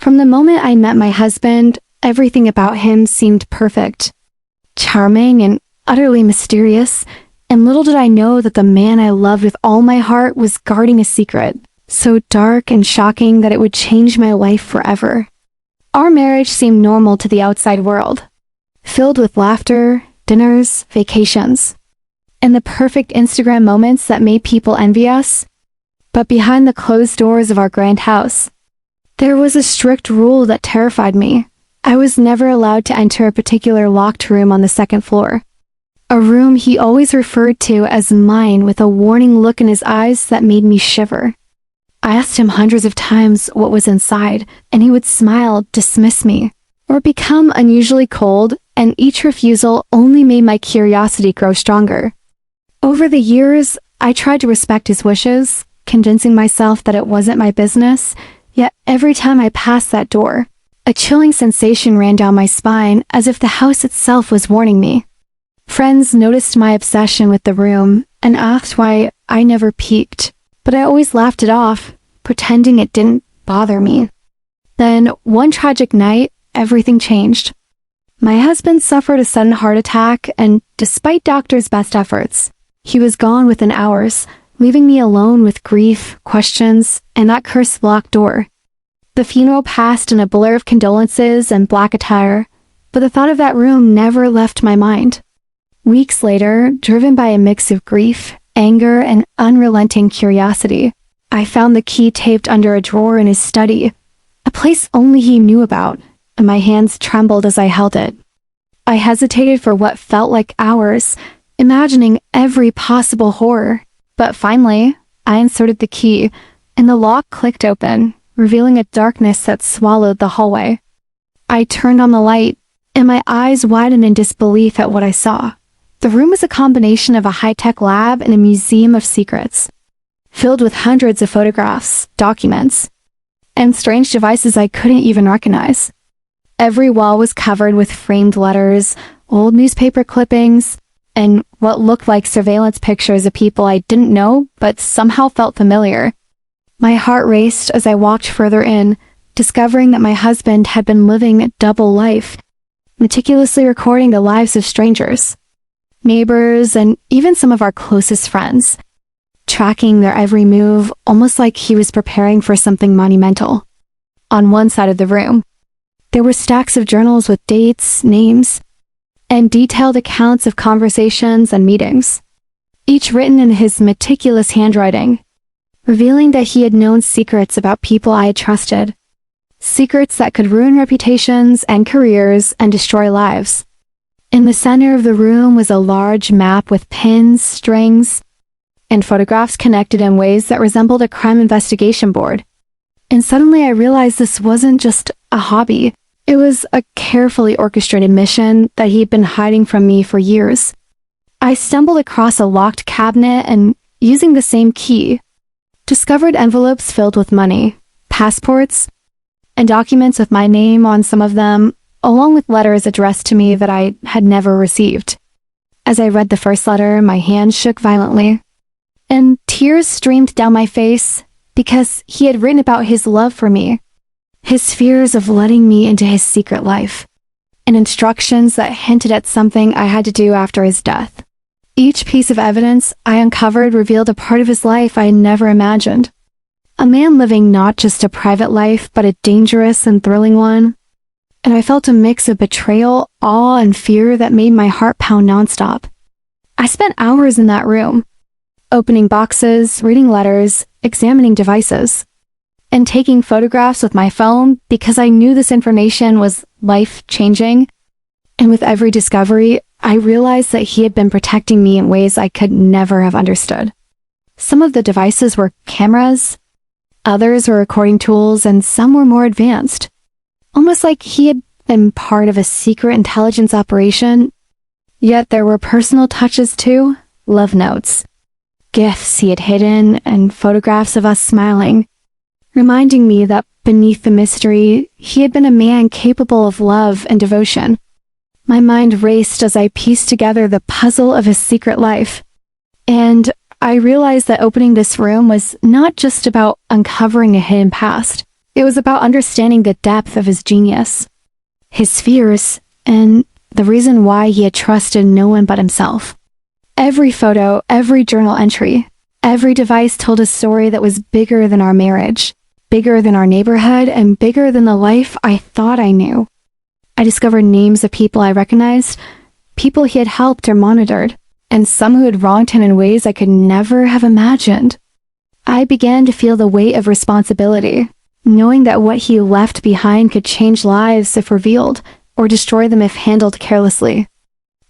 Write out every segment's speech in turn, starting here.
From the moment I met my husband, everything about him seemed perfect, charming and utterly mysterious, and little did I know that the man I loved with all my heart was guarding a secret, so dark and shocking that it would change my life forever. Our marriage seemed normal to the outside world, filled with laughter, dinners, vacations, and the perfect Instagram moments that made people envy us. But behind the closed doors of our grand house, there was a strict rule that terrified me. I was never allowed to enter a particular locked room on the second floor. A room he always referred to as mine, with a warning look in his eyes that made me shiver. I asked him hundreds of times what was inside, and he would smile, dismiss me, or become unusually cold, and each refusal only made my curiosity grow stronger. Over the years, I tried to respect his wishes, convincing myself that it wasn't my business. Yet every time I passed that door, a chilling sensation ran down my spine, as if the house itself was warning me. Friends noticed my obsession with the room and asked why I never peeked, but I always laughed it off, pretending it didn't bother me. Then, one tragic night, everything changed. My husband suffered a sudden heart attack, and despite doctors' best efforts, he was gone within hours, leaving me alone with grief, questions, and that cursed locked door. The funeral passed in a blur of condolences and black attire, but the thought of that room never left my mind. Weeks later, driven by a mix of grief, anger, and unrelenting curiosity, I found the key taped under a drawer in his study, a place only he knew about, and my hands trembled as I held it. I hesitated for what felt like hours, imagining every possible horror. But finally, I inserted the key, and the lock clicked open, revealing a darkness that swallowed the hallway. I turned on the light, and my eyes widened in disbelief at what I saw. The room was a combination of a high-tech lab and a museum of secrets, filled with hundreds of photographs, documents, and strange devices I couldn't even recognize. Every wall was covered with framed letters, old newspaper clippings, and what looked like surveillance pictures of people I didn't know but somehow felt familiar. My heart raced as I walked further in, discovering that my husband had been living a double life, meticulously recording the lives of strangers, neighbors, and even some of our closest friends, tracking their every move almost like he was preparing for something monumental. On one side of the room, there were stacks of journals with dates, names, and detailed accounts of conversations and meetings, each written in his meticulous handwriting, revealing that he had known secrets about people I had trusted, secrets that could ruin reputations and careers and destroy lives. In the center of the room was a large map with pins, strings, and photographs connected in ways that resembled a crime investigation board. And suddenly I realized this wasn't just a hobby. It was a carefully orchestrated mission that he had been hiding from me for years. I stumbled across a locked cabinet and, using the same key, discovered envelopes filled with money, passports, and documents with my name on some of them, along with letters addressed to me that I had never received. As I read the first letter, my hands shook violently, and tears streamed down my face because he had written about his love for me, his fears of letting me into his secret life, and instructions that hinted at something I had to do after his death. Each piece of evidence I uncovered revealed a part of his life I had never imagined. A man living not just a private life, but a dangerous and thrilling one. And I felt a mix of betrayal, awe, and fear that made my heart pound nonstop. I spent hours in that room, opening boxes, reading letters, examining devices, and taking photographs with my phone because I knew this information was life-changing. And with every discovery, I realized that he had been protecting me in ways I could never have understood. Some of the devices were cameras, others were recording tools, and some were more advanced. Almost like he had been part of a secret intelligence operation. Yet there were personal touches too, love notes, gifts he had hidden, and photographs of us smiling, reminding me that beneath the mystery, he had been a man capable of love and devotion. My mind raced as I pieced together the puzzle of his secret life. And I realized that opening this room was not just about uncovering a hidden past. It was about understanding the depth of his genius, his fears, and the reason why he had trusted no one but himself. Every photo, every journal entry, every device told a story that was bigger than our marriage, bigger than our neighborhood, and bigger than the life I thought I knew. I discovered names of people I recognized, people he had helped or monitored, and some who had wronged him in ways I could never have imagined. I began to feel the weight of responsibility, knowing that what he left behind could change lives if revealed, or destroy them if handled carelessly.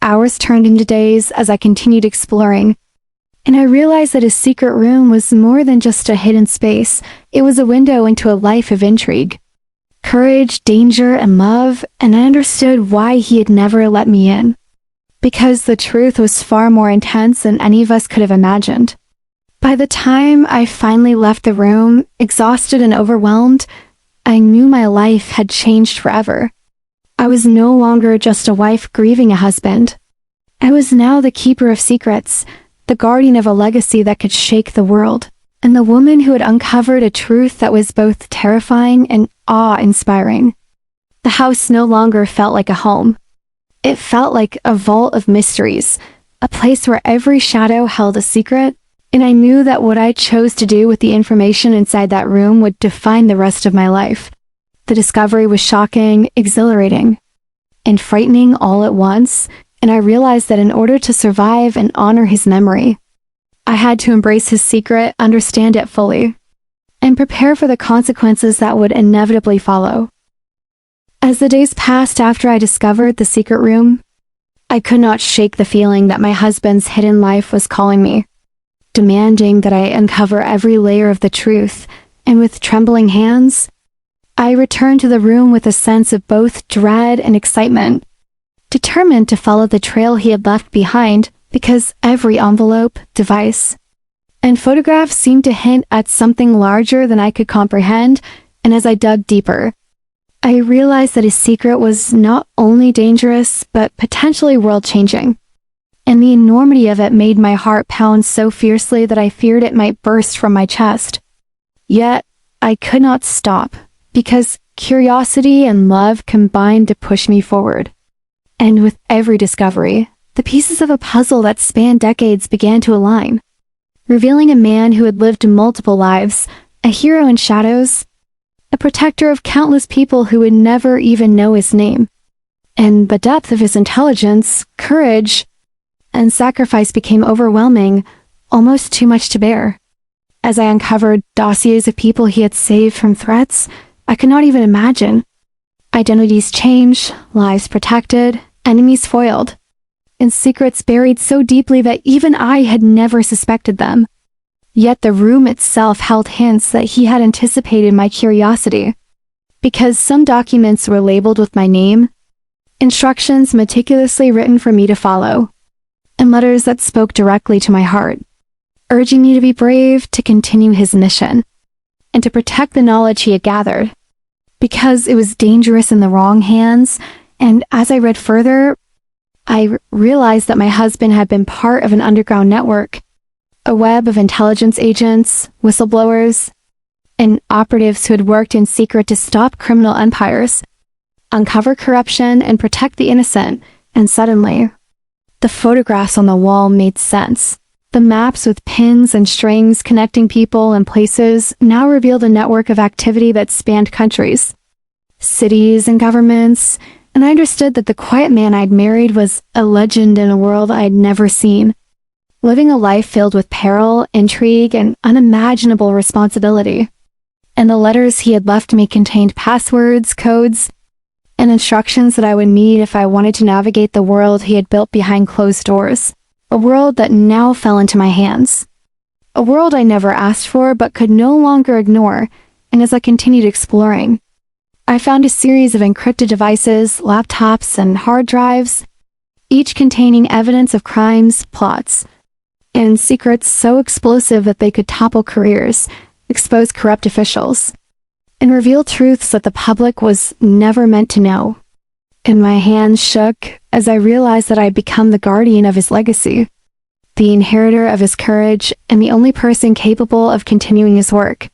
Hours turned into days as I continued exploring, and I realized that his secret room was more than just a hidden space. It was a window into a life of intrigue, courage, danger, and love, and I understood why he had never let me in. Because the truth was far more intense than any of us could have imagined. By the time I finally left the room, exhausted and overwhelmed, I knew my life had changed forever. I was no longer just a wife grieving a husband. I was now the keeper of secrets, the guardian of a legacy that could shake the world, and the woman who had uncovered a truth that was both terrifying and awe-inspiring. The house no longer felt like a home. It felt like a vault of mysteries, a place where every shadow held a secret, and I knew that what I chose to do with the information inside that room would define the rest of my life. The discovery was shocking, exhilarating, and frightening all at once, and I realized that in order to survive and honor his memory, I had to embrace his secret, understand it fully, and prepare for the consequences that would inevitably follow. As the days passed after I discovered the secret room, I could not shake the feeling that my husband's hidden life was calling me, demanding that I uncover every layer of the truth, and with trembling hands, I returned to the room with a sense of both dread and excitement, determined to follow the trail he had left behind because every envelope, device, and photograph seemed to hint at something larger than I could comprehend, and as I dug deeper, I realized that his secret was not only dangerous, but potentially world-changing, and the enormity of it made my heart pound so fiercely that I feared it might burst from my chest. Yet, I could not stop, because curiosity and love combined to push me forward. And with every discovery, the pieces of a puzzle that spanned decades began to align, revealing a man who had lived multiple lives, a hero in shadows, a protector of countless people who would never even know his name. And the depth of his intelligence, courage, and sacrifice became overwhelming, almost too much to bear. As I uncovered dossiers of people he had saved from threats I could not even imagine. Identities changed, lives protected, enemies foiled, and secrets buried so deeply that even I had never suspected them. Yet the room itself held hints that he had anticipated my curiosity, because some documents were labeled with my name, instructions meticulously written for me to follow, and letters that spoke directly to my heart, urging me to be brave, to continue his mission, and to protect the knowledge he had gathered, because it was dangerous in the wrong hands. And as I read further, I realized that my husband had been part of an underground network, a web of intelligence agents, whistleblowers, and operatives who had worked in secret to stop criminal empires, uncover corruption, and protect the innocent. And suddenly, the photographs on the wall made sense. The maps with pins and strings connecting people and places now revealed a network of activity that spanned countries, cities, and governments, and I understood that the quiet man I'd married was a legend in a world I'd never seen, living a life filled with peril, intrigue, and unimaginable responsibility. And the letters he had left me contained passwords, codes, and instructions that I would need if I wanted to navigate the world he had built behind closed doors, a world that now fell into my hands. A world I never asked for but could no longer ignore, and as I continued exploring, I found a series of encrypted devices, laptops, and hard drives, each containing evidence of crimes, plots, and secrets so explosive that they could topple careers, expose corrupt officials, and reveal truths that the public was never meant to know. And my hands shook as I realized that I had become the guardian of his legacy, the inheritor of his courage, and the only person capable of continuing his work.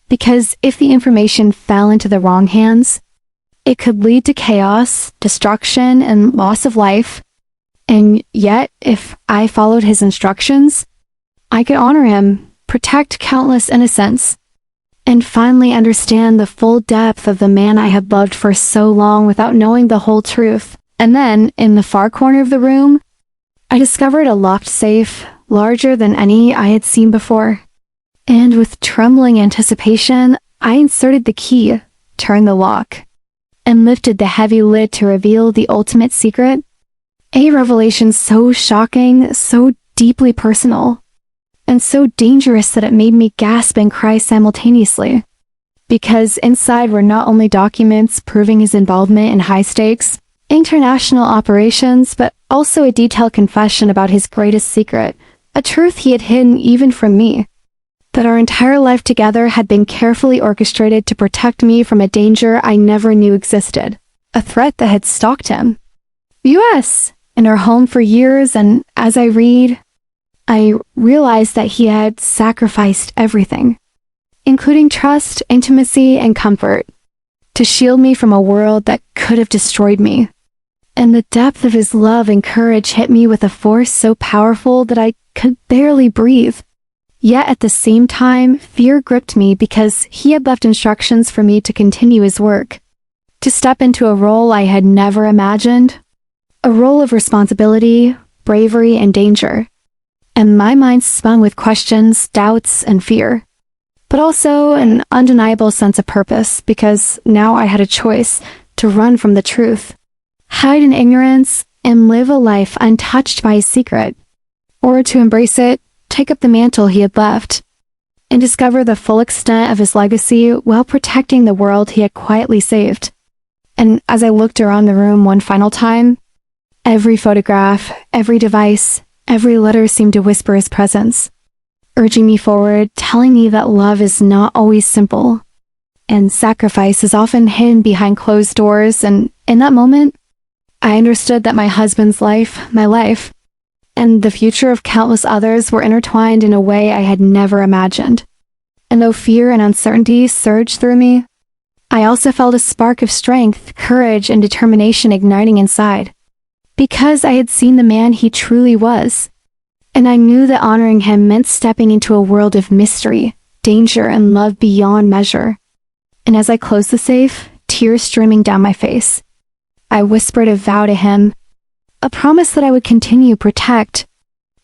because if the information fell into the wrong hands, it could lead to chaos, destruction, and loss of life. And yet, if I followed his instructions, I could honor him, protect countless innocents, and finally understand the full depth of the man I had loved for so long without knowing the whole truth. And then, in the far corner of the room, I discovered a locked safe, larger than any I had seen before. And with trembling anticipation, I inserted the key, turned the lock, and lifted the heavy lid to reveal the ultimate secret. A revelation so shocking, so deeply personal, and so dangerous that it made me gasp and cry simultaneously. Because inside were not only documents proving his involvement in high-stakes, international operations, but also a detailed confession about his greatest secret, a truth he had hidden even from me. That our entire life together had been carefully orchestrated to protect me from a danger I never knew existed, a threat that had stalked him. U.S. in our home for years, and as I read, I realized that he had sacrificed everything, including trust, intimacy, and comfort, to shield me from a world that could have destroyed me. And the depth of his love and courage hit me with a force so powerful that I could barely breathe. Yet at the same time, fear gripped me because he had left instructions for me to continue his work, to step into a role I had never imagined, a role of responsibility, bravery, and danger. And my mind spun with questions, doubts, and fear, but also an undeniable sense of purpose because now I had a choice to run from the truth, hide in ignorance, and live a life untouched by his secret, or to embrace it, take up the mantle he had left, and discover the full extent of his legacy while protecting the world he had quietly saved. And as I looked around the room one final time, every photograph, every device, every letter seemed to whisper his presence, urging me forward, telling me that love is not always simple, and sacrifice is often hidden behind closed doors. And in that moment, I understood that my husband's life, my life, and the future of countless others were intertwined in a way I had never imagined. And though fear and uncertainty surged through me, I also felt a spark of strength, courage, and determination igniting inside. Because I had seen the man he truly was, and I knew that honoring him meant stepping into a world of mystery, danger, and love beyond measure. And as I closed the safe, tears streaming down my face, I whispered a vow to him, a promise that I would continue protect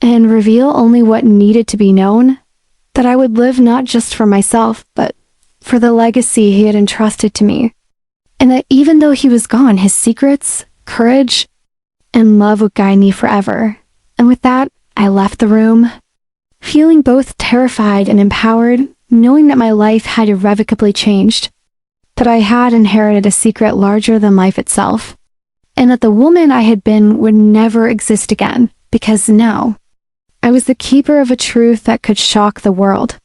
and reveal only what needed to be known, that I would live not just for myself, but for the legacy he had entrusted to me, and that even though he was gone, his secrets, courage, and love would guide me forever. And with that, I left the room, feeling both terrified and empowered, knowing that my life had irrevocably changed, that I had inherited a secret larger than life itself, and that the woman I had been would never exist again, because now I was the keeper of a truth that could shock the world.